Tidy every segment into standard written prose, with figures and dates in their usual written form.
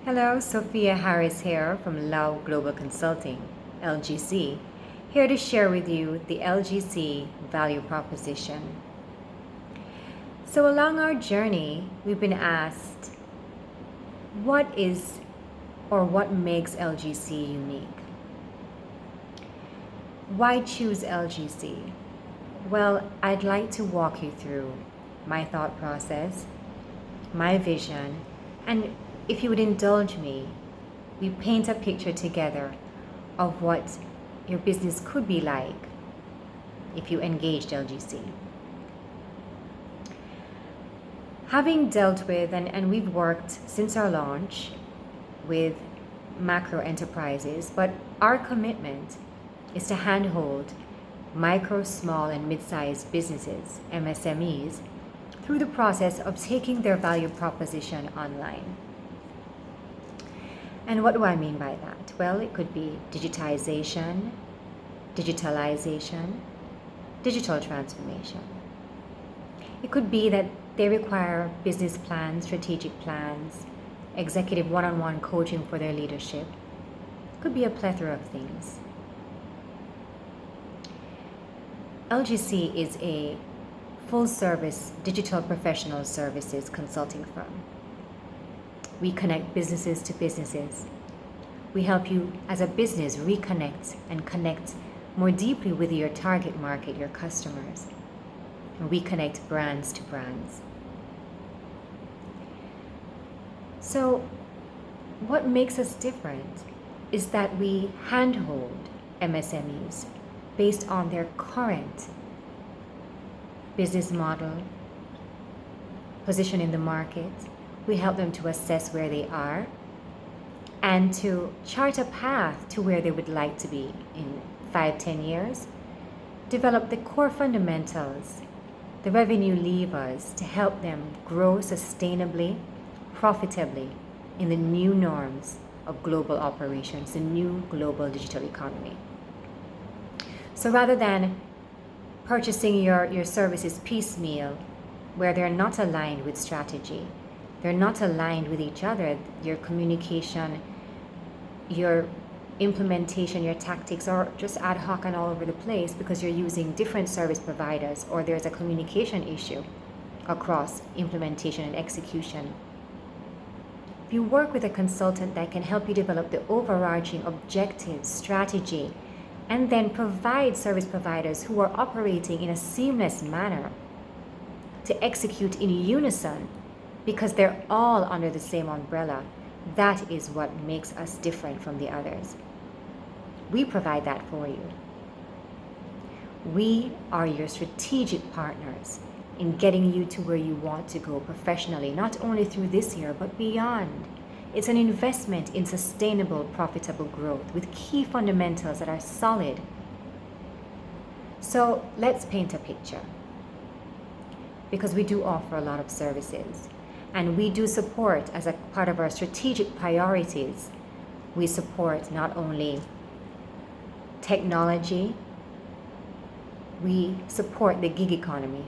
Hello, Sophia Harris here from Lau Global Consulting, LGC, here to share with you the LGC value proposition. So along our journey, we've been asked, what is or what makes LGC unique? Why choose LGC? Well, I'd like to walk you through my thought process, my vision, and if you would indulge me, we paint a picture together of what your business could be like if you engaged LGC. Having dealt with, and we've worked since our launch with macro enterprises, but our commitment is to handhold micro, small, and mid-sized businesses, MSMEs, through the process of taking their value proposition online. And what do I mean by that? Well, it could be digitization, digitalization, digital transformation. It could be that they require business plans, strategic plans, executive one-on-one coaching for their leadership. It could be a plethora of things. LGC is a full-service digital professional services consulting firm. We connect businesses to businesses. We help you as a business reconnect and connect more deeply with your target market, your customers. And we connect brands to brands. So what makes us different is that we handhold MSMEs based on their current business model, position in the market. We help them to assess where they are and to chart a path to where they would like to be in 5-10 years. Develop the core fundamentals, the revenue levers to help them grow sustainably, profitably in the new norms of global operations, the new global digital economy. So rather than purchasing your services piecemeal, where they're not aligned with strategy, they're not aligned with each other, your communication, your implementation, your tactics are just ad hoc and all over the place because you're using different service providers or there's a communication issue across implementation and execution. If you work with a consultant that can help you develop the overarching objective strategy and then provide service providers who are operating in a seamless manner to execute in unison because they're all under the same umbrella, that is what makes us different from the others. We provide that for you. We are your strategic partners in getting you to where you want to go professionally, not only through this year, but beyond. It's an investment in sustainable, profitable growth with key fundamentals that are solid. So let's paint a picture, because we do offer a lot of services. And we do support, as a part of our strategic priorities, we support not only technology, we support the gig economy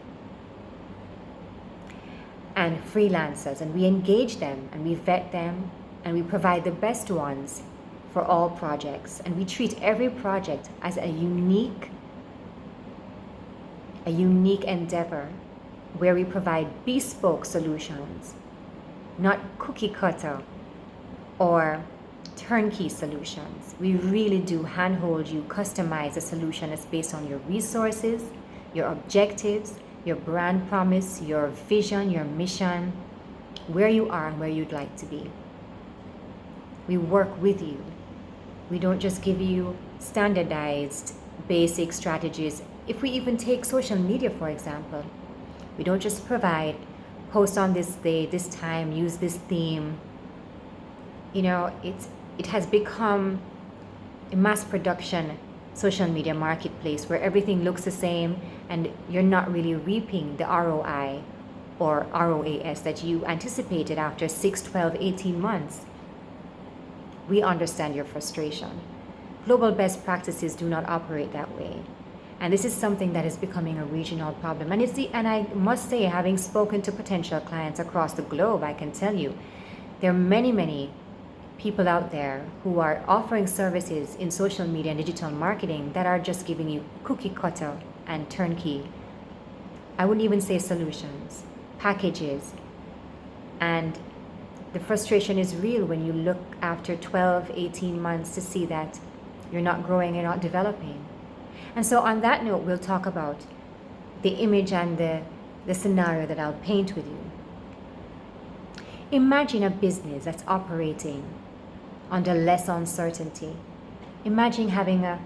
and freelancers, and we engage them and we vet them and we provide the best ones for all projects. And we treat every project as a unique endeavor where we provide bespoke solutions, not cookie cutter or turnkey solutions. We really do handhold you, customize a solution that's based on your resources, your objectives, your brand promise, your vision, your mission, where you are and where you'd like to be. We work with you. We don't just give you standardized basic strategies. If we even take social media, for example, we don't just provide post on this day, this time, use this theme. You know, it has become a mass production social media marketplace where everything looks the same and you're not really reaping the ROI or ROAS that you anticipated after 6, 12, 18 months. We understand your frustration. Global best practices do not operate that way. And this is something that is becoming a regional problem. And I must say, having spoken to potential clients across the globe, I can tell you, there are many people out there who are offering services in social media and digital marketing that are just giving you cookie cutter and turnkey, I wouldn't even say solutions, packages. And the frustration is real when you look after 12, 18 months to see that you're not growing, you're not developing. And so on that note, we'll talk about the image and the scenario that I'll paint with you. Imagine a business that's operating under less uncertainty. Imagine having a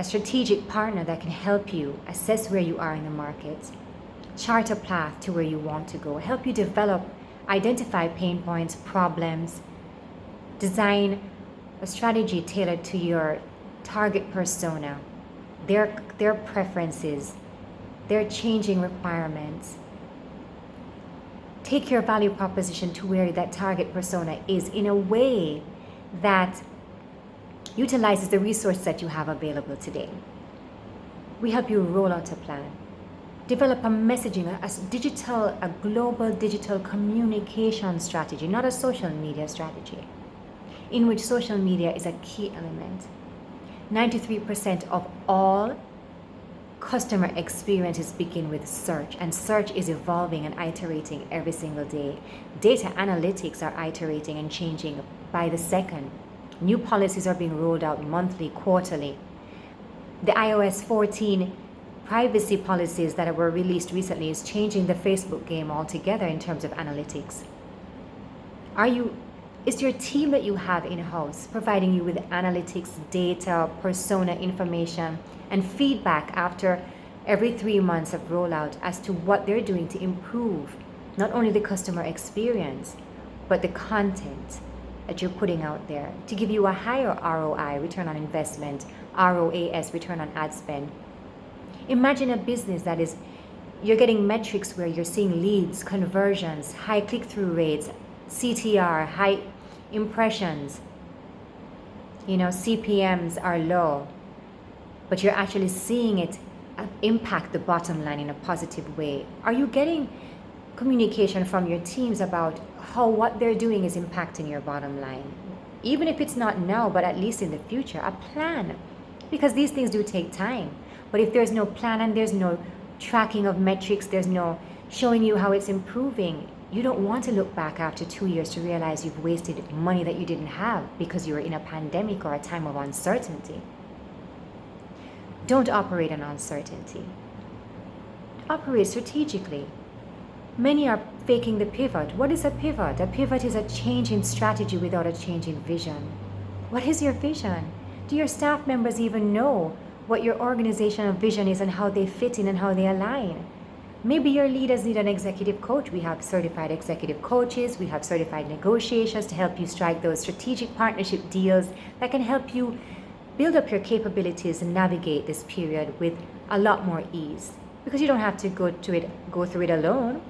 strategic partner that can help you assess where you are in the market, chart a path to where you want to go, help you develop, identify pain points, problems, design a strategy tailored to your target persona, their preferences, their changing requirements. Take your value proposition to where that target persona is in a way that utilizes the resources that you have available today. We help you roll out a plan, develop a messaging, a global digital communication strategy, not a social media strategy, in which social media is a key element. 93% of all customer experiences begin with search, and search is evolving and iterating every single day. Data analytics are iterating and changing by the second. New policies are being rolled out monthly, quarterly. The iOS 14 privacy policies that were released recently is changing the Facebook game altogether in terms of analytics. Is your team that you have in-house providing you with analytics, data, persona information, and feedback after every 3 months of rollout as to what they're doing to improve not only the customer experience, but the content that you're putting out there to give you a higher ROI, return on investment, ROAS, return on ad spend? Imagine a business that is, you're getting metrics where you're seeing leads, conversions, high click-through rates, CTR, high impressions, CPMs are low, but you're actually seeing it impact the bottom line in a positive way. Are you getting communication from your teams about how what they're doing is impacting your bottom line? Even if it's not now, but at least in the future, a plan. Because these things do take time. But if there's no plan and there's no tracking of metrics, there's no showing you how it's improving, you don't want to look back after 2 years to realize you've wasted money that you didn't have because you were in a pandemic or a time of uncertainty. Don't operate on uncertainty. Operate strategically. Many are faking the pivot. What is a pivot? A pivot is a change in strategy without a change in vision. What is your vision? Do your staff members even know what your organizational vision is and how they fit in and how they align? Maybe your leaders need an executive coach. We have certified executive coaches. We have certified negotiations to help you strike those strategic partnership deals that can help you build up your capabilities and navigate this period with a lot more ease, because you don't have to go through it alone.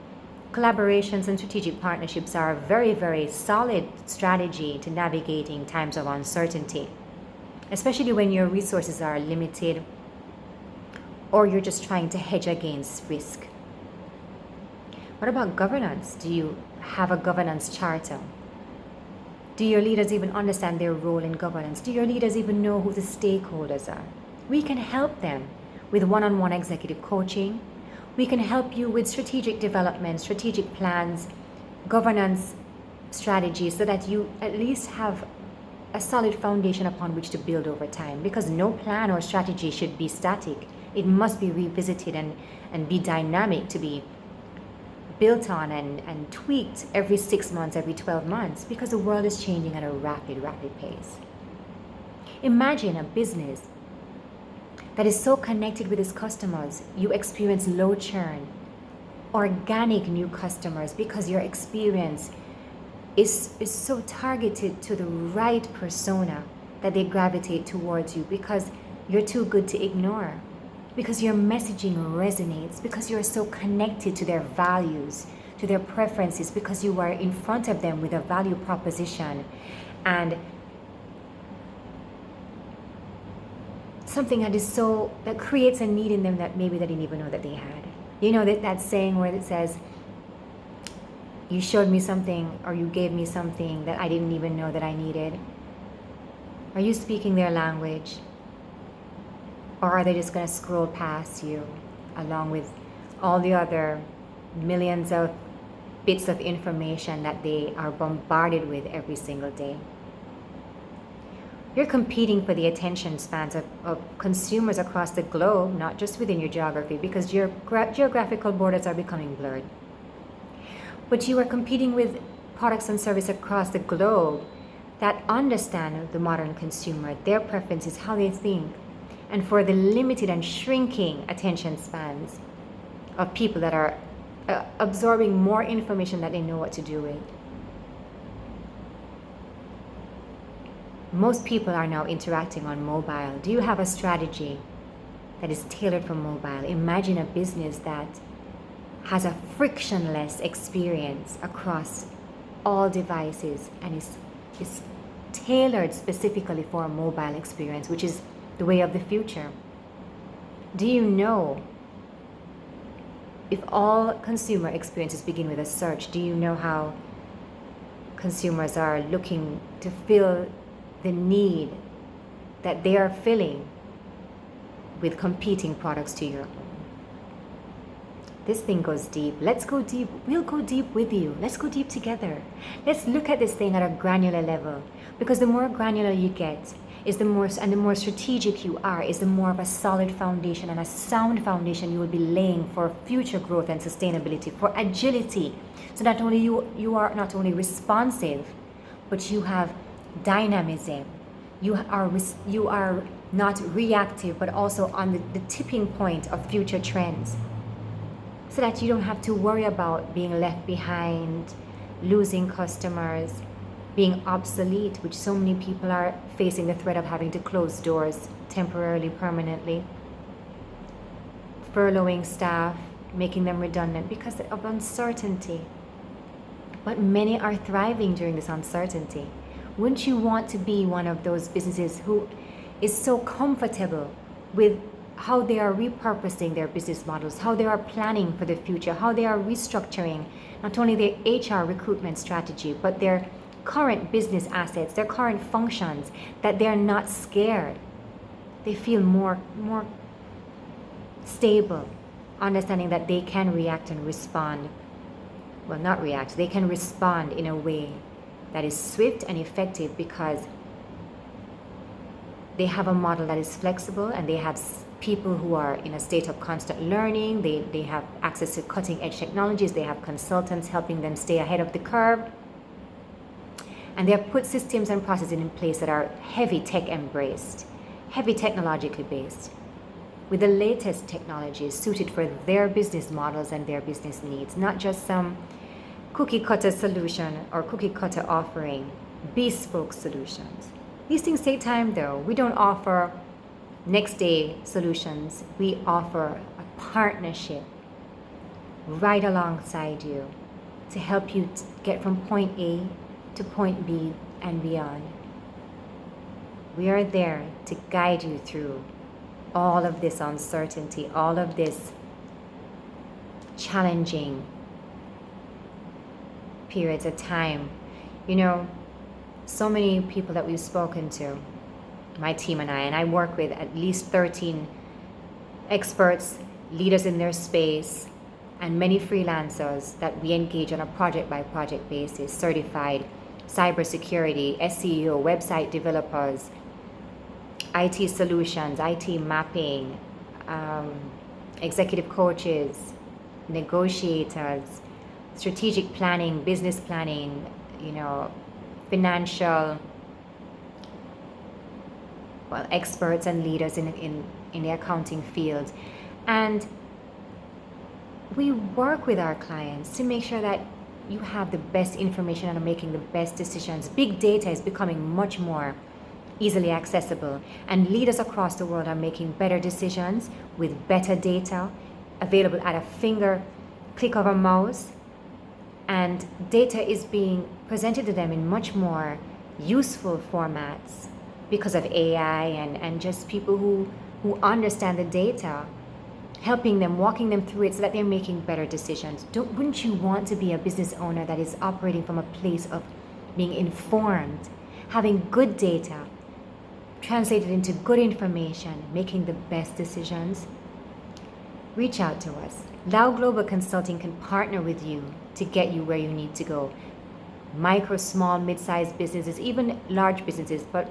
Collaborations and strategic partnerships are a very, very solid strategy to navigating times of uncertainty, especially when your resources are limited or you're just trying to hedge against risk. What about governance? Do you have a governance charter? Do your leaders even understand their role in governance? Do your leaders even know who the stakeholders are? We can help them with one-on-one executive coaching. We can help you with strategic development, strategic plans, governance strategies, so that you at least have a solid foundation upon which to build over time, because no plan or strategy should be static. It must be revisited and be dynamic, to be built on and tweaked every 6 months, every 12 months, because the world is changing at a rapid pace. Imagine a business that is so connected with its customers, you experience low churn, organic new customers, because your experience is so targeted to the right persona that they gravitate towards you, because you're too good to ignore, because your messaging resonates, because you're so connected to their values, to their preferences, because you are in front of them with a value proposition and something that creates a need in them that maybe they didn't even know that they had. You know that saying where it says, you showed me something or you gave me something that I didn't even know that I needed? Are you speaking their language? Or are they just going to scroll past you along with all the other millions of bits of information that they are bombarded with every single day? You're competing for the attention spans of consumers across the globe, not just within your geography, because your geographical borders are becoming blurred. But you are competing with products and services across the globe that understand the modern consumer, their preferences, how they think, and for the limited and shrinking attention spans of people that are absorbing more information that they know what to do with. Most people are now interacting on mobile. Do you have a strategy that is tailored for mobile? Imagine a business that has a frictionless experience across all devices and is tailored specifically for a mobile experience, which is the way of the future. Do you know if all consumer experiences begin with a search? Do you know how consumers are looking to fill the need that they are filling with competing products to your own? This thing goes deep. Let's go deep. We'll go deep with you. Let's go deep together. Let's look at this thing at a granular level, because the more granular you get is the more strategic you are, is the more of a solid foundation and a sound foundation you will be laying for future growth and sustainability, for agility. So not only you are not only responsive, but you have dynamism. You are not reactive, but also on the tipping point of future trends, so that you don't have to worry about being left behind, losing customers, being obsolete, which so many people are facing the threat of having to close doors temporarily, permanently, furloughing staff, making them redundant because of uncertainty. But many are thriving during this uncertainty. Wouldn't you want to be one of those businesses who is so comfortable with how they are repurposing their business models, how they are planning for the future, how they are restructuring not only their HR recruitment strategy, but their current business assets, their current functions, that they're not scared. They feel more stable, understanding that they can react and respond. Well, not react, they can respond in a way that is swift and effective, because they have a model that is flexible, and they have people who are in a state of constant learning. They have access to cutting edge technologies. They have consultants helping them stay ahead of the curve. And they have put systems and processes in place that are heavy tech embraced, heavy technologically based, with the latest technologies suited for their business models and their business needs, not just some cookie cutter solution or cookie cutter offering, bespoke solutions. These things take time though. We don't offer next day solutions. We offer a partnership right alongside you to help you get from point A to point B and beyond. We are there to guide you through all of this uncertainty, all of this challenging periods of time. You know, so many people that we've spoken to, my team and I work with at least 13 experts, leaders in their space, and many freelancers that we engage on a project-by-project basis, certified cybersecurity, SEO, website developers, IT solutions, IT mapping, executive coaches, negotiators, strategic planning, business planning, financial, experts and leaders in the accounting field. And we work with our clients to make sure that you have the best information and are making the best decisions. Big data is becoming much more easily accessible, and leaders across the world are making better decisions with better data available at a finger click of a mouse, and data is being presented to them in much more useful formats because of AI and just people who understand the data helping them, walking them through it so that they're making better decisions. Wouldn't you want to be a business owner that is operating from a place of being informed, having good data, translated into good information, making the best decisions? Reach out to us. 𝒷 Global Consulting can partner with you to get you where you need to go. Micro, small, mid-sized businesses, even large businesses, but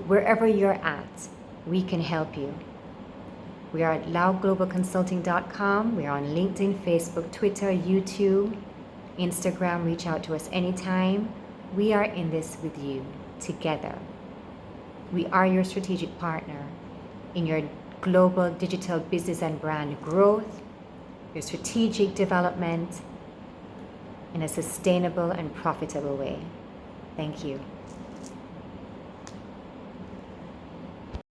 wherever you're at, we can help you. We are at 𝒷globalconsulting.com. We are on LinkedIn, Facebook, Twitter, YouTube, Instagram. Reach out to us anytime. We are in this with you together. We are your strategic partner in your global digital business and brand growth, your strategic development in a sustainable and profitable way. Thank you.